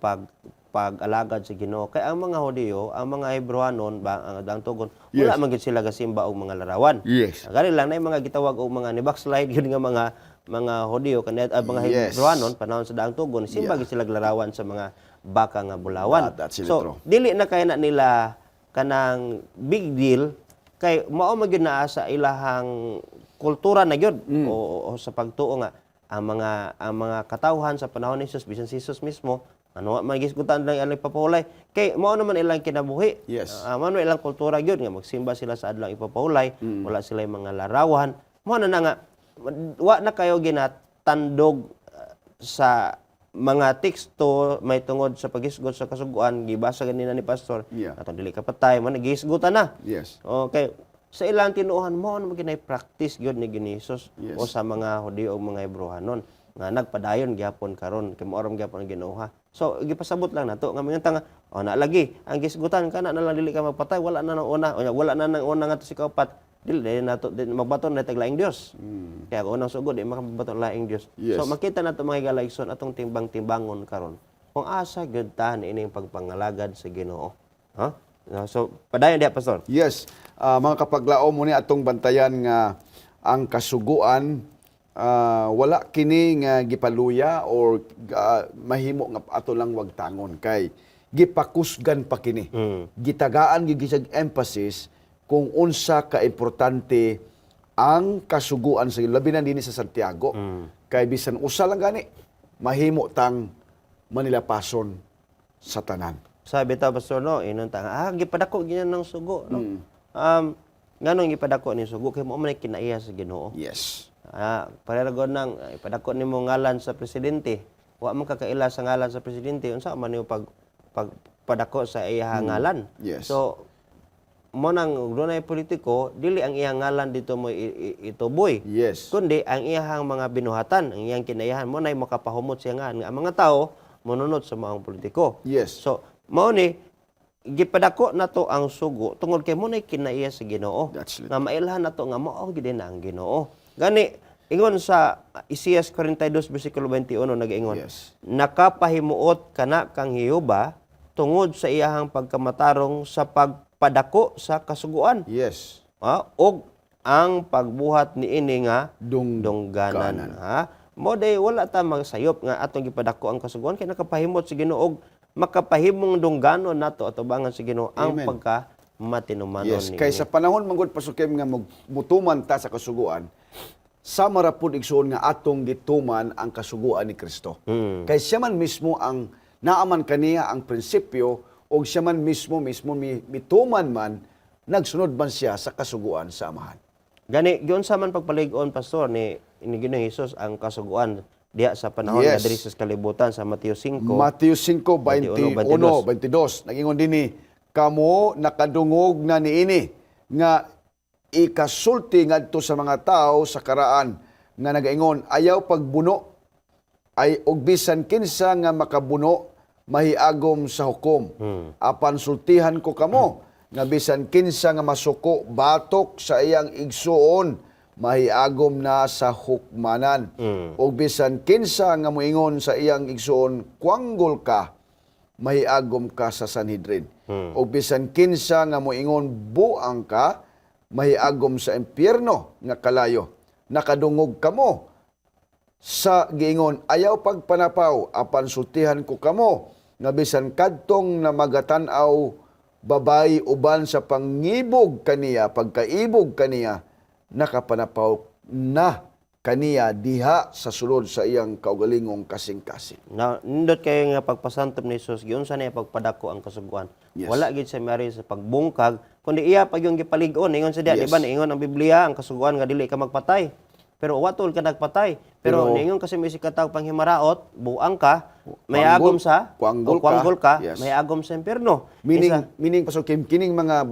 pag-alagad sa Ginoo kay ang mga Hudiyo, ang mga Hebrewanon ang tugon wala man gid sila gasimba og mga larawan. Yes. Gani lang na mga gitawag og mga ni backslide yun nga mga Hudiyo kanit mga Yes. Hebrewanon panahon sa daang tugon simba gid sila larawan sa mga baka nga bulawan. That's really So true. dili na kay na nila kanang big deal kay mao man gyud naa sa ilahang kultura na gyud o sa pagtuo nga ang mga katawhan sa panahon ni Jesus bisan si Jesus mismo ano man gisgutan lang ilang ipapahulay kay mao naman ilang kinabuhi. Yes. Mao ilang kultura gyud nga magsimba sila sa adlaw ipapahulay, wala sila mga larawan. Mao na nga wa na kayo ginatandog sa mga teksto may tungod sa paghisgot sa kasuguan gibasa ganina ni pastor atong dili ka patay man nagisgutan na. Yes. Okay. Sa ilang tinuohan mo ano ginay practice gyud ni Ginisos Yes. o sa mga Hudiyo o mga Hebrewanon nga nagpadayon gyapon karon kay moram gyapon ang Ginoo ha. So gipasabot lang nato nga mga tanga na lagi ang gisgutan kana na lang dili ka magpatay wala na nang una wala na nang una nga to si kaupat dili nato magbaton na taglaing Dios. Kaya kung unang sugod di makabaton laing Dios. Yes. So makita nato mga galaigson atong timbang-timbangon karon kung asa gyud ta ining pagpangalagad sa Ginoo. Ha? So padayon diha pastor. Yes. Mga kapaglaom mo ni atong bantayan nga ang kasuguan wala kini nga gipaluya or mahimo nga ato lang wag tangon kay gipakusgan pa kini. Gitagaan gigisag emphasis kung unsa ka importante ang kasuguan sa labi na dinhi sa Santiago. Kay bisan usa lang gani mahimo tang manilapason sa tanan. Sabi ta pastor no inon ta gipadako ginyan ng sugo no. Nganong gipadako ni sugo kay mo man kinaiya sa Ginoo. Yes. Pareragon nang ipadako nimo ngalan sa presidente. Wa man kakaila sa ngalan sa presidente unsa man niyo padako sa iya ngalan. Yes. So mo nang dunay politiko dili ang iyang ngalan dito mo ituboy. Yes. Kundi ang iyang mga binuhatan, ang iyang kinaiyahan mo nay makapahumot siya nga ang mga tao monunot sa maong politiko. Yes. So mao ni gipadako nato ang sugo tungod kay mo nay kinaiya sa Ginoo. That's it. Nga mailhan nato nga mao gid na ang Ginoo. Gani ingon sa Isias 42 bersikulo 21 nagaingon. Yes. Nakapahimuot kana kang Jehova tungod sa iyahang pagkamatarong sa pagpadako sa kasuguan. Yes. Og ang pagbuhat niini nga Dungganan. ha. Mo day wala ta magsayop nga atong gipadako ang kasuguan kay nakapahimot si Ginoo og makapahimong dungganon nato atubangan si Ginoo ang Amen. pagka matinumanon Yes, kay sa panahon manggod pasukim nga mutuman ta sa kasuguan, sama ra pud igsoon nga atong gituman ang kasuguan ni Kristo. Kay siya man mismo ang naaman kaniya ang prinsipyo o siya man mismo mituman man nagsunod man siya sa kasuguan sa Amahan. Gani giun sa man pagpalig-on pastor ni Ginoong Hesus ang kasuguan diha sa panahon Yes. nga diri sa kalibutan sa Mateo 5. Mateo 5:21, 22. Nagingon dinhi, kamo nakadungog na niini nga ikasulti ngadto sa mga tao sa karaan nga nagaingon ayaw pagbuno ay og bisan kinsa nga makabuno mahiagom sa hukom. Apan sultihan ko kamo nga bisan kinsa nga masuko batok sa iyang igsuon mahiagom na sa hukmanan. O bisan kinsa nga moingon sa iyang igsuon kuanggol ka mahiagom ka sa Sanhedrin. O bisan kinsa nga moingon buang ka mahiagom sa impyerno nga kalayo. Nakadungog kamo sa giingon ayaw pagpanapaw apan sultihan ko kamo nga bisan kadtong na magatan-aw babay uban sa pangibog kaniya pagkaibog kaniya nakapanapaw na kaniya diha sa sulod sa iyang kaugalingong kasing-kasing. Na nindot kayo nga pagpasantop ni Jesus giun sa niya pagpadako ang kasuguan. Yes. Wala gid sa mari sa pagbungkag kundi iya pag yung gipalig-on ingon sa diha Yes. di ba ingon ang Biblia ang kasuguan nga dili ka magpatay. Pero watol ka nagpatay. Pero ningon kasi may sikataw panghimaraot, buang ka, may agom sa kuanggol ka. Yes. may agom sa impyerno. Meaning Pastor Kim, kining mga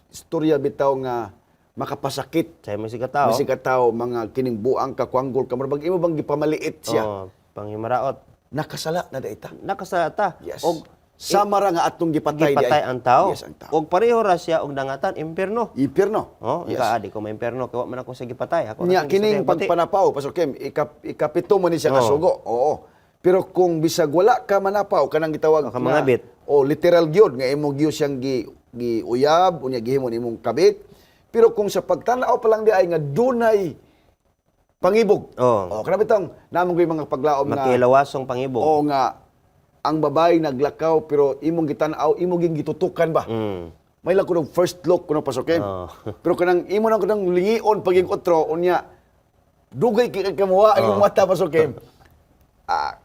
istorya bitaw nga makapasakit Sa may sikataw. masikataw mga kining buang ka kuanggol ka murag imo bang gipamaliit siya Panghimaraot. nakasala na daita. Nakasata. Yes. Og sama ra nga atong gipatay gipatay ang tao. Yes, ang tao. Og pareho ra siya og dangatan impyerno. Impyerno. Oh, Yes. adi ko may impyerno kaya wa man ako sa gipatay. Ako Nya na kining pagpanapaw Pastor Kim, ikapito mo ni siya kasugo. Oo. Pero kung bisag wala ka manapaw kanang gitawag ka mangabit. literal gyud nga imo gyud siyang giuyab unya gihimon imong kabit. Pero kung sa pagtanaw pa lang di ay nga dunay pangibog. Oh. Kana bitang namong mga paglaom nga Makilawasong pangibog. o nga ang babae naglakaw pero imong gitanaw imong gitutukan ba? May lang kunong first look kuno Pastor Kim. Pero kanang imo nang kunang lingion paging otro unya dugay kay kamuha ang imong mata Pastor Kim.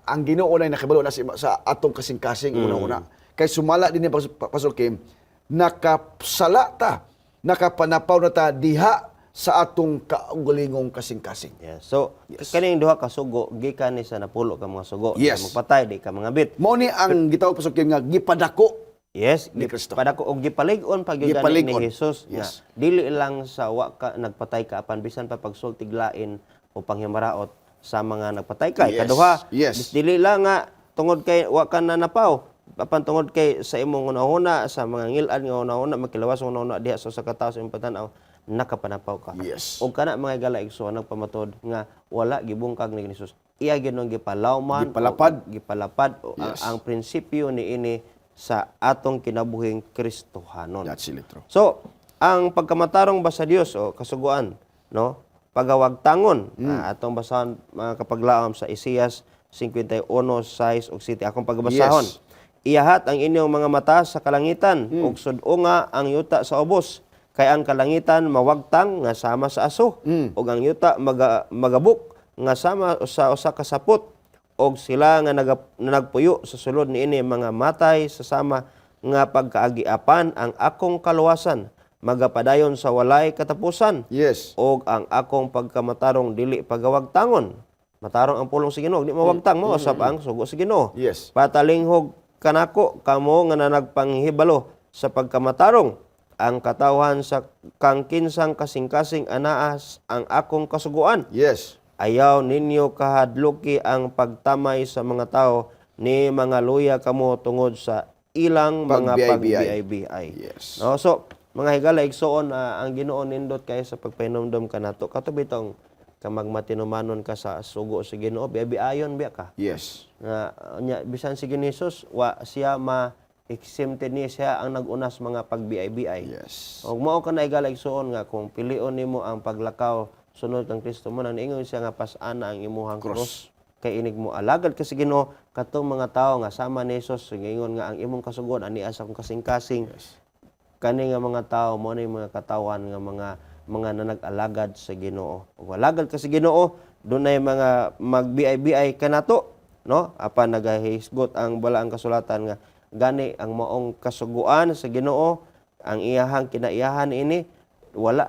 Ang Ginoo na nakabalo na sa atong kasing-kasing una-una. Kay sumala din ni Pastor Kim, nakasala ta, nakapanapaw na ta diha sa atong kaugalingong kasing-kasing. Yeah. So, kaning duha ka sugo gikan ni sa napulo ka mga sugo. Yes. Magpatay di ka mga bit. Mao ni ang gitawag Pastor Kim nga gipadako. Yes, Ni Kristo. pada ko og gipalig-on pag ni Gipalig-on. Jesus nga Yes. dili lang sa wa ka nagpatay ka apan bisan pa pagsultig lain o panghimaraot sa mga nagpatay ka. Yes. Kaduha, Yes. dili lang nga tungod kay wa ka na napaw apan tungod kay sa imong una-una sa mga ngil-an nga una-una makilawas nga una-una diha sa katawo sa imong patan-aw nakapanapaw ka. Yes. O kana mga galaigso nagpamatod nga wala gibungkag ni Jesus. Iya ginong gipalawman, Gipalapad. gipalapad o Yes. ang prinsipyo niini sa atong kinabuhing Kristohanon. That's it, true. So, ang pagkamatarong ba sa Dios o kasuguan, no? Pagawagtangon, atong basahan mga kapaglaom sa Isaias 51:6 ug 7 akong pagbasahon. Yes. Iyahat ang inyong mga mata sa kalangitan ug sud-unga ang yuta sa ubos. Kay ang kalangitan mawagtang nga sama sa aso ug ang yuta magabuk nga sama sa usa ka sapot og sila nga nagpuyo sa sulod niini mga matay sa sama nga pagkaagiapan ang akong kaluwasan magapadayon sa walay katapusan Yes. og ang akong pagkamatarong dili pagawagtangon. Matarong ang pulong sa Ginoo, di mawagtang mo usab ang sugo sa Ginoo. Yes. Patalinghog kanako kamo nga nagpanghibalo sa pagkamatarong ang katawhan sa kangkinsang kasing-kasing anaas ang akong kasuguan. Yes. Ayaw ninyo kahadluki ang pagtamay sa mga tao ni mga luya kamo tungod sa ilang mga Pag-BI-BI. Yes. No, so mga higala igsoon ang Ginoo nindot kay sa pagpahinomdom kanato katubitong kamagmatinumanon ka sa sugo sa Ginoo biayon biya ka. Yes. Nya bisan si Jesus wa siya exempted ni siya ang nagunas mga pag-BI. Yes. Og mao ka na higala igsoon nga kung pilion nimo ang paglakaw sunod kang Kristo mo nang ingon siya nga pas-ana ang imuhang cross. Kay inig mo alagad ka sa Ginoo katong mga tao nga sama ni Jesus ingon nga ang imong kasugod ani asa kong kasing-kasing. Yes. Kani nga mga tao mo ni mga katawan nga mga mga nanag-alagad sa Ginoo. Ug alagad ka sa Ginoo, dunay mga magbiay-biay kanato, no? Apan nagahisgot ang balaang kasulatan nga gani ang maong kasuguan sa Ginoo, ang iyahang kinaiyahan ini wala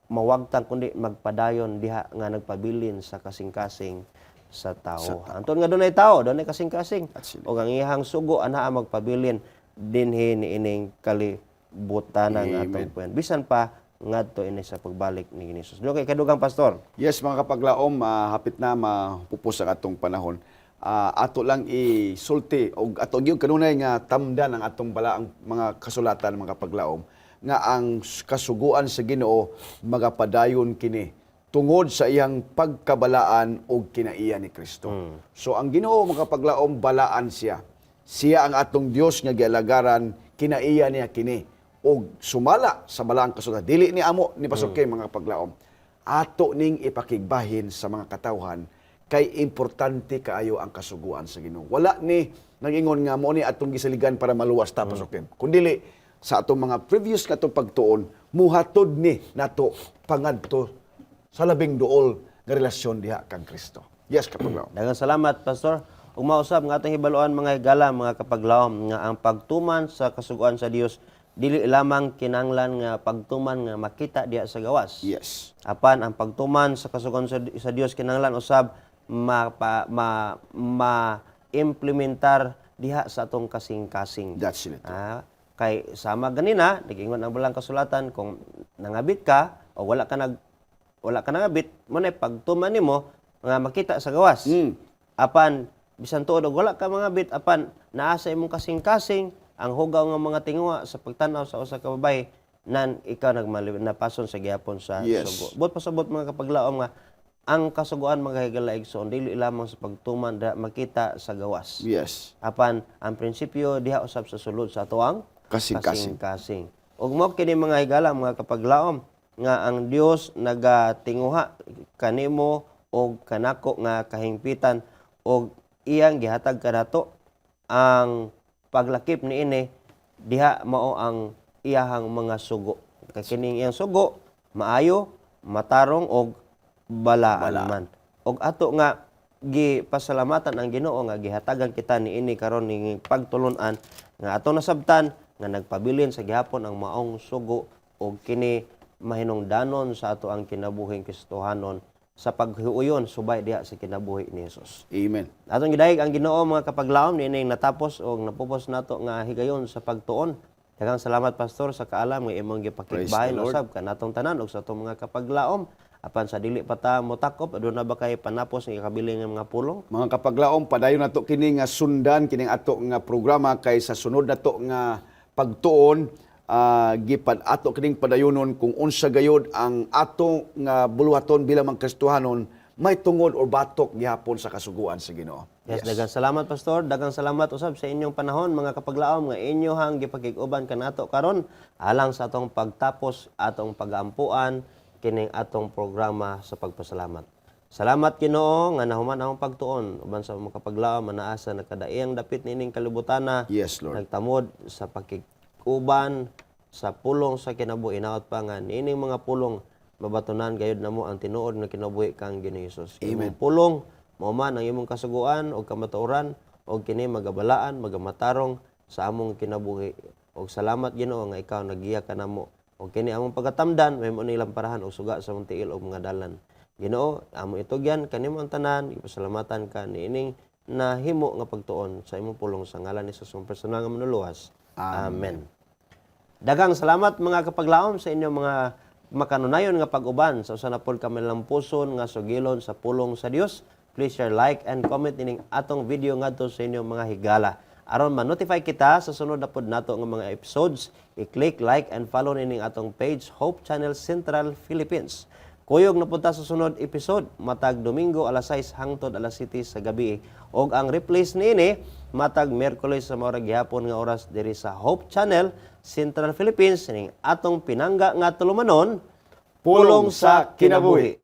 mawagtang kundi magpadayon diha nga nagpabilin sa kasing-kasing sa tao. Anton nga dunay tao, dunay kasing-kasing. O ang iyahang sugo anaa magpabilin dinhi niining kalibutan ng atong puwen. Bisan pa ngadto ini sa pagbalik ni Jesus. Dilo kay kadugang pastor. Yes, mga kapaglaom, hapit na mapupos ang atong panahon. Ato lang isulti o ato gyud kanunay nga tamdan ang atong balaang mga kasulatan, mga kapaglaom, nga ang kasuguan sa Ginoo magapadayon kini tungod sa iyang pagkabalaan og kinaiya ni Kristo. So ang Ginoo, mga kapaglaom, balaan siya. Siya ang atong Dios nga gialagaran, kinaiya niya kini og sumala sa balaang kasulatan. Dili ni amo ni Pastor Kim, mga kapaglaom. Ato ning ipakigbahin sa mga katawhan kay importante kaayo ang kasuguan sa Ginoo. Wala ni nangingon nga mo ni atong gisaligan para maluwas ta, Pastor Kim. Kundili sa atong mga previous nga atong pagtuon, muhatod ni nato pangadto sa labing duol nga relasyon diha kang Kristo. Yes, kapaglaom. Daghang salamat, pastor. Ug mausab nga atong hibaluan, mga higala, mga kapaglaom, nga ang pagtuman sa kasuguan sa Dios dili lamang kinanglan nga pagtuman nga makita diha sa gawas. Yes. Apan ang pagtuman sa kasuguan sa Dios kinanglan usab ma-implementar diha sa atong kasing-kasing. That's it. Kay sama ganina, nagingon ang balang kasulatan, kung nangabit ka o wala ka nangabit, mo na pagtuman nimo nga makita sa gawas. Apan bisan tuod og wala ka mangabit, apan naa sa imong kasing-kasing ang hugaw nga mga tingwa sa pagtanaw sa usa ka babaye, nan ikaw napason sa gihapon sa sugo. Bot pasabot, mga kapaglaom, nga ang kasuguan, mga higala igsoon, dili lamang sa pagtuman makita sa gawas. Yes. Apan ang prinsipyo diha usab sa sulod sa atuang kasing-kasing. Ug mao kini, mga higala, mga kapaglaom, nga ang Dios nagatinguha kanimo og kanako nga kahingpitan og iyang gihatag kanato ang paglakip niini diha mao ang iyahang mga sugo. Kay kining iyang sugo maayo, matarong og balaan man. Og ato nga gipasalamatan ang Ginoo nga gihatagan kita niini karon ning pagtulon-an nga ato nasabtan nga nagpabilin sa gihapon ang maong sugo og kini mahinungdanon sa ato ang kinabuhing Kristohanon sa paghiuyon subay diha sa kinabuhi ni Jesus. Amen. Atong gidayeg ang Ginoo, mga kapaglaom, niining natapos o napupos nato nga higayon sa pagtuon. Daghang salamat, pastor, sa kaalam nga imong gipakigbahin usab kanatong tanan ug sa atong mga kapaglaom. Apan sa dili pa ta motakop, aduna ba kay panapos nga kabiling nga mga pulong? Mga kapaglaom, padayon nato kini nga sundan kining ato nga programa kay sa sunod nato nga pagtuon, gipad ato kining padayonon kung unsa gayud ang ato nga buluhaton bilang mga Kristohanon may tungod or batok gihapon sa kasuguan sa Ginoo. Yes, daghang salamat, pastor. Daghang salamat usab sa inyong panahon, mga kapaglaom, nga inyo hang gipakig-uban kanato karon alang sa atong pagtapos atong pag-ampuan kining atong programa sa pagpasalamat. Salamat, Ginoo, nga nahuman akong pagtuon uban sa mga kapaglaom manaasa nakadaiyang dapit nining kalibutana. Yes, Lord. Nagtamod sa pakig-uban sa pulong sa kinabuhi, inaot pa nga niining mga pulong mabatunan gayud namo ang tinuod nga kinabuhi kang Ginoong Hesus. Amen. Imong pulong mao man ang imong kasuguan o kamatuoran o kini magabalaan, magamatarong sa among kinabuhi. Og salamat, Ginoo, nga ikaw nagiya ka namo. Og kini among pagatamdan mahimo ni lamparahan og suga sa mong tiil og mga dalan. Ginoo, amo itugyan kanimo ang tanan, ipasalamatan ka niining nahimo nga pagtuon sa imong pulong sa ngalan ni Jesus, personal nga manuluwas. Amen. Daghang salamat, mga kapaglaom, sa inyong mga makanunayon nga pag-uban sa usa na pod kami lampuson nga sugilon sa pulong sa Dios. Please share, like, and comment ining atong video ngadto sa inyong mga higala. Aron ma-notify kita sa sunod na pod nato nga mga episodes, i-click, like, and follow nining atong page, Hope Channel Central Philippines. Kuyog na punta sa sunod episode, matag Domingo alas 6 hangtod alas 7 sa gabi. Og ang replays niini matag Miyerkules sa maurag gihapon nga oras diri sa Hope Channel Central Philippines ning atong pinangga nga tulumanon, Pulong sa Kinabuhi.